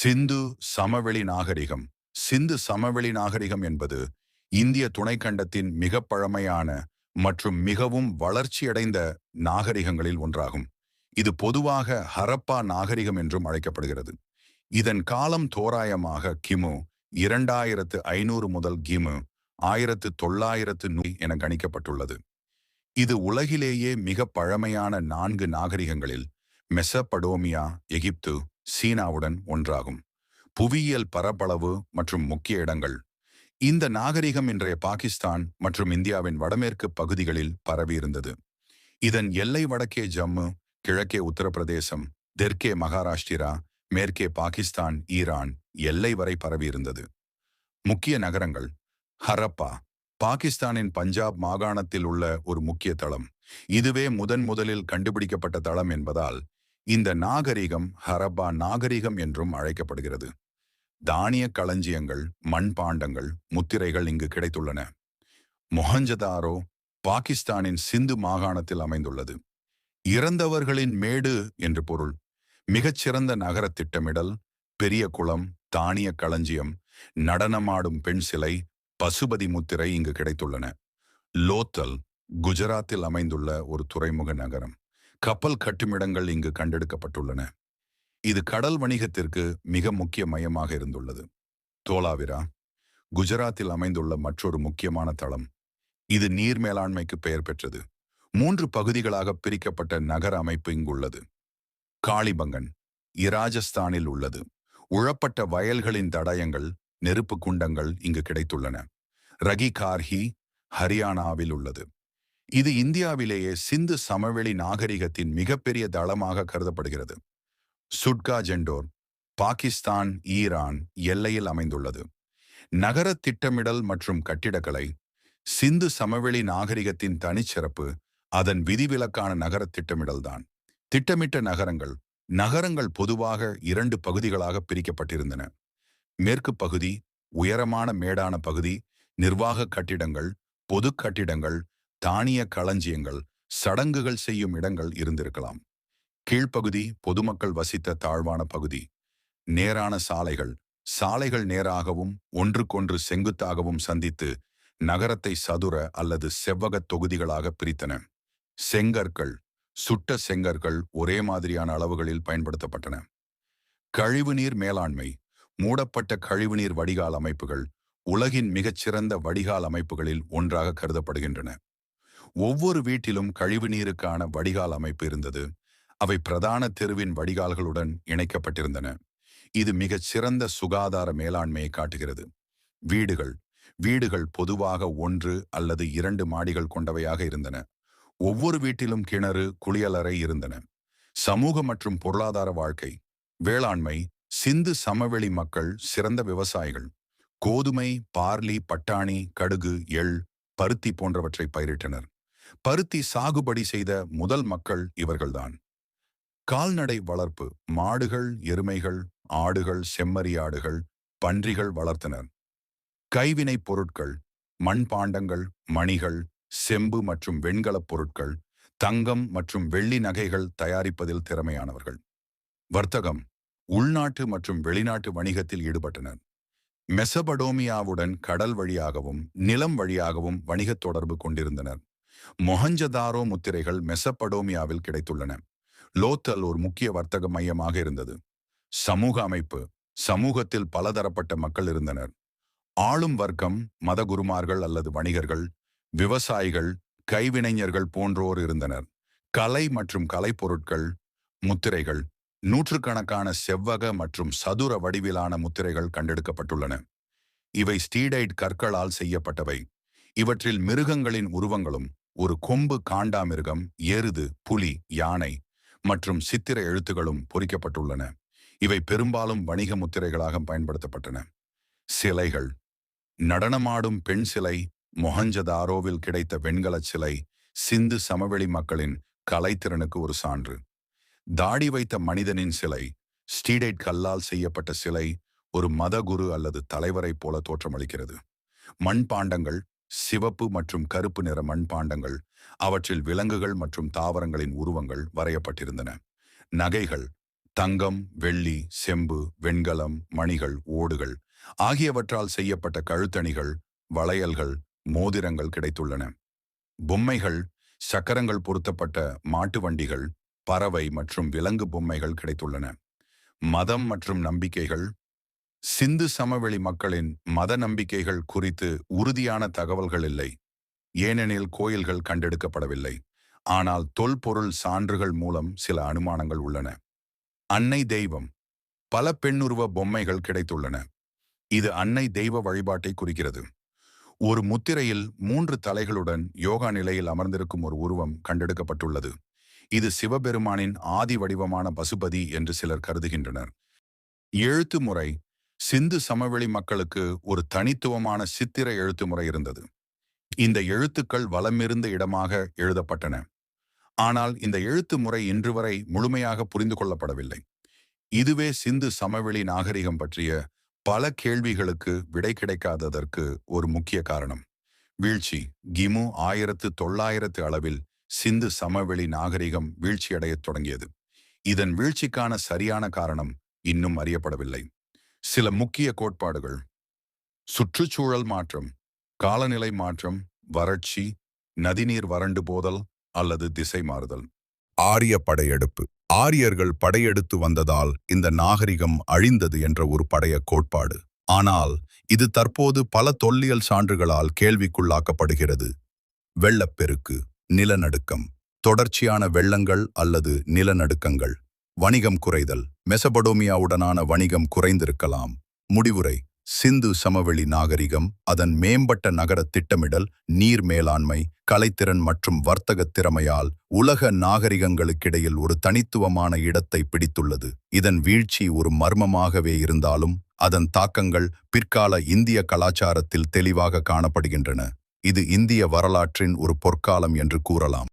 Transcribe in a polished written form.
சிந்து சமவெளி நாகரிகம். சிந்து சமவெளி நாகரிகம் என்பது இந்திய துணைக்கண்டத்தின் மிக பழமையான மற்றும் மிகவும் வளர்ச்சியடைந்த நாகரிகங்களில் ஒன்றாகும். இது பொதுவாக ஹரப்பா நாகரிகம் என்றும் அழைக்கப்படுகிறது. இதன் காலம் தோராயமாக கிமு 2500 முதல் கிமு 1900 என கணிக்கப்பட்டுள்ளது. இது உலகிலேயே மிக பழமையான 4 நாகரிகங்களில் மெசபடோமியா, எகிப்து, சீனாவுடன் ஒன்றாகும். புவியியல் பரப்பளவு மற்றும் முக்கிய இடங்கள். இந்த நாகரிகம் இன்றைய பாகிஸ்தான் மற்றும் இந்தியாவின் வடமேற்கு பகுதிகளில் பரவியிருந்தது. இதன் எல்லை வடக்கே ஜம்மு, கிழக்கே உத்தரப்பிரதேசம், தெற்கே மகாராஷ்டிரா, மேற்கே பாகிஸ்தான், ஈரான் எல்லை வரை பரவியிருந்தது. முக்கிய நகரங்கள். ஹரப்பா பாகிஸ்தானின் பஞ்சாப் மாகாணத்தில் உள்ள ஒரு முக்கிய தளம். இதுவே முதலில் கண்டுபிடிக்கப்பட்ட தளம் என்பதால் இந்த நாகரிகம் ஹரப்பா நாகரிகம் என்றும் அழைக்கப்படுகிறது. தானிய களஞ்சியங்கள், மண்பாண்டங்கள், முத்திரைகள் இங்கு கிடைத்துள்ளன. மொஹஞ்சதாரோ பாகிஸ்தானின் சிந்து மாகாணத்தில் அமைந்துள்ளது. இறந்தவர்களின் மேடு என்று பொருள். மிகச்சிறந்த நகர திட்டமிடல், பெரிய குளம், தானிய களஞ்சியம், நடனமாடும் பெண் சிலை, பசுபதி முத்திரை இங்கு கிடைத்துள்ளன. லோத்தல் குஜராத்தில் அமைந்துள்ள ஒரு துறைமுக நகரம். கப்பல் கட்டுமிடங்கள் இங்கு கண்டெடுக்கப்பட்டுள்ளன. இது கடல் வணிகத்திற்கு மிக முக்கிய மையமாக இருந்துள்ளது. தோலாவிரா குஜராத்தில் அமைந்துள்ள மற்றொரு முக்கியமான தளம். இது நீர் மேலாண்மைக்கு பெயர் பெற்றது. 3 பகுதிகளாக பிரிக்கப்பட்ட நகர அமைப்பு இங்குள்ளது. காளிபங்கன் இராஜஸ்தானில் உள்ளது. உழப்பட்ட வயல்களின் தடயங்கள், நெருப்பு குண்டங்கள் இங்கு கிடைத்துள்ளன. ரகிகார்ஹி ஹரியானாவில் உள்ளது. இது இந்தியாவிலேயே சிந்து சமவெளி நாகரிகத்தின் மிகப்பெரிய தளமாக கருதப்படுகிறது. சுட்கா ஜெண்டோர் பாகிஸ்தான் ஈரான் எல்லையில் அமைந்துள்ளது. நகர திட்டமிடல் மற்றும் கட்டிடக்கலை. சிந்து சமவெளி நாகரிகத்தின் தனிச்சிறப்பு அதன் விதிவிலக்கான நகர திட்டமிடல்தான். திட்டமிட்ட நகரங்கள். நகரங்கள் பொதுவாக 2 பகுதிகளாக பிரிக்கப்பட்டிருந்தன. மேற்கு பகுதி உயரமான மேடான பகுதி, நிர்வாக கட்டிடங்கள், பொது கட்டிடங்கள், தானிய களஞ்சியங்கள், சடங்குகள் செய்யும் இடங்கள் இருந்திருக்கலாம். கீழ்ப்பகுதி பொதுமக்கள் வசித்த தாழ்வான பகுதி. நேரான சாலைகள். சாலைகள் நேராகவும் ஒன்றுக்கொன்று செங்குத்தாகவும் சந்தித்து நகரத்தை சதுர அல்லது செவ்வக தொகுதிகளாக பிரித்தன. செங்கற்கள். சுட்ட செங்கற்கள் ஒரே மாதிரியான அளவுகளில் பயன்படுத்தப்பட்டன. கழிவுநீர் மேலாண்மை. மூடப்பட்ட கழிவுநீர் வடிகால் அமைப்புகள் உலகின் மிகச்சிறந்த வடிகால் அமைப்புகளில் ஒன்றாக கருதப்படுகின்றன. ஒவ்வொரு வீட்டிலும் கழிவுநீருக்கான வடிகால் அமைப்பு இருந்தது. அவை பிரதான தெருவின் வடிகால்களுடன் இணைக்கப்பட்டிருந்தன. இது மிகச் சிறந்த சுகாதார மேலாண்மையை காட்டுகிறது. வீடுகள். வீடுகள் பொதுவாக 1 அல்லது 2 மாடிகள் கொண்டவையாக இருந்தன. ஒவ்வொரு வீட்டிலும் கிணறு, குளியலறை இருந்தன. சமூக மற்றும் பொருளாதார வாழ்க்கை. வேளாண்மை. சிந்து சமவெளி மக்கள் சிறந்த விவசாயிகள். கோதுமை, பார்லி, பட்டாணி, கடுகு, எள், பருத்தி போன்றவற்றை பயிரிட்டனர். பருத்தி சாகுபடி செய்த முதல் மக்கள் இவர்கள்தான். கால்நடை வளர்ப்பு. மாடுகள், எருமைகள், ஆடுகள், செம்மறியாடுகள், பன்றிகள் வளர்த்தனர். கைவினைப் பொருட்கள். மண்பாண்டங்கள், மணிகள், செம்பு மற்றும் வெண்கலப் பொருட்கள், தங்கம் மற்றும் வெள்ளி நகைகள் தயாரிப்பதில் திறமையானவர்கள். வர்த்தகம். உள்நாட்டு மற்றும் வெளிநாட்டு வணிகத்தில் ஈடுபட்டனர். மெசபடோமியாவுடன் கடல் வழியாகவும் நிலம் வழியாகவும் வணிகத் தொடர்பு கொண்டிருந்தனர். மொஹஞ்சதாரோ முத்திரைகள் மெசபடோமியாவில் கிடைத்துள்ளன. லோத்தல் ஒரு முக்கிய வர்த்தக மையமாக இருந்தது. சமூக அமைப்பு. சமூகத்தில் பலதரப்பட்ட மக்கள் இருந்தனர். ஆளும் வர்க்கம், மதகுருமார்கள் அல்லது வணிகர்கள், விவசாயிகள், கைவினைஞர்கள் போன்றோர் இருந்தனர். கலை மற்றும் கலைப்பொருட்கள். முத்திரைகள். நூற்றுக்கணக்கான செவ்வக மற்றும் சதுர வடிவிலான முத்திரைகள் கண்டெடுக்கப்பட்டுள்ளன. இவை ஸ்டீடைட் கற்களால் செய்யப்பட்டவை. இவற்றில் மிருகங்களின் உருவங்களும், ஒரு கொம்பு காண்டாமிருகம், எருது, புலி, யானை மற்றும் சித்திர எழுத்துகளும் பொறிக்கப்பட்டுள்ளன. இவை பெரும்பாலும் வணிக முத்திரைகளாக பயன்படுத்தப்பட்டன. சிலைகள். நடனமாடும் பெண் சிலை. மொஹஞ்சதாரோவில் கிடைத்த வெண்கலச் சிலை சிந்து சமவெளி மக்களின் கலைத்திறனுக்கு ஒரு சான்று. தாடி வைத்த மனிதனின் சிலை. ஸ்டீடைட் கல்லால் செய்யப்பட்ட சிலை ஒரு மதகுரு அல்லது தலைவரைப் போல தோற்றமளிக்கிறது. மண்பாண்டங்கள். சிவப்பு மற்றும் கருப்பு நிற மண்பாண்டங்கள். அவற்றில் விலங்குகள் மற்றும் தாவரங்களின் உருவங்கள் வரையப்பட்டிருந்தன. நகைகள். தங்கம், வெள்ளி, செம்பு, வெண்கலம், மணிகள், ஓடுகள் ஆகியவற்றால் செய்யப்பட்ட கழுத்தணிகள், வளையல்கள், மோதிரங்கள் கிடைத்துள்ளன. பொம்மைகள், சக்கரங்கள் பொருத்தப்பட்ட மாட்டு வண்டிகள், பறவை மற்றும் விலங்கு பொம்மைகள் கிடைத்துள்ளன. மதம் மற்றும் நம்பிக்கைகள். சிந்து சமவெளி மக்களின் மத நம்பிக்கைகள் குறித்து உறுதியான தகவல்கள் இல்லை, ஏனெனில் கோயில்கள் கண்டெடுக்கப்படவில்லை. ஆனால் தொல்பொருள் சான்றுகள் மூலம் சில அனுமானங்கள் உள்ளன. அன்னை தெய்வம். பல பெண்ணுருவ பொம்மைகள் கிடைத்துள்ளன. இது அன்னை தெய்வ வழிபாட்டை குறிக்கிறது. ஒரு முத்திரையில் 3 தலைகளுடன் யோகா நிலையில் அமர்ந்திருக்கும் ஒரு உருவம் கண்டெடுக்கப்பட்டுள்ளது. இது சிவபெருமானின் ஆதி வடிவமான பசுபதி என்று சிலர் கருதுகின்றனர். எழுத்து முறை. சிந்து சமவெளி மக்களுக்கு ஒரு தனித்துவமான சித்திர எழுத்து முறை இருந்தது. இந்த எழுத்துக்கள் வலமிருந்த இடமாக எழுதப்பட்டன. ஆனால் இந்த எழுத்து முறை இன்று வரை முழுமையாக புரிந்து கொள்ளப்படவில்லை. இதுவே சிந்து சமவெளி நாகரிகம் பற்றிய பல கேள்விகளுக்கு விடை கிடைக்காததற்கு ஒரு முக்கிய காரணம். வீழ்ச்சி. கிமு 1900 அளவில் சிந்து சமவெளி நாகரிகம் வீழ்ச்சியடையத் தொடங்கியது. இதன் வீழ்ச்சிக்கான சரியான காரணம் இன்னும் அறியப்படவில்லை. சில முக்கிய கோட்பாடுகள். சுற்றுச்சூழல் மாற்றம், காலநிலை மாற்றம், வறட்சி, நதிநீர் வறண்டு போதல் அல்லது திசை மாறுதல். ஆரிய படையெடுப்பு. ஆரியர்கள் படையெடுத்து வந்ததால் இந்த நாகரிகம் அழிந்தது என்ற ஒரு படைய கோட்பாடு. ஆனால் இது தற்போது பல தொல்லியல் சான்றுகளால் கேள்விக்குள்ளாக்கப்படுகிறது. வெள்ளப்பெருக்கு, நிலநடுக்கம், தொடர்ச்சியான வெள்ளங்கள் அல்லது நிலநடுக்கங்கள். வணிகம் குறைதல். மெசபடோமியாவுடனான வணிகம் குறைந்திருக்கலாம். முடிவுரை. சிந்து சமவெளி நாகரிகம் அதன் மேம்பட்ட நகர திட்டமிடல், நீர் மேலாண்மை, கலைத்திறன் மற்றும் வர்த்தக திறமையால் உலக நாகரிகங்களுக்கிடையில் ஒரு தனித்துவமான இடத்தை பிடித்துள்ளது. இதன் வீழ்ச்சி ஒரு மர்மமாகவே இருந்தாலும் அதன் தாக்கங்கள் பிற்கால இந்திய கலாச்சாரத்தில் தெளிவாக காணப்படுகின்றன. இது இந்திய வரலாற்றின் ஒரு பொற்காலம் என்று கூறலாம்.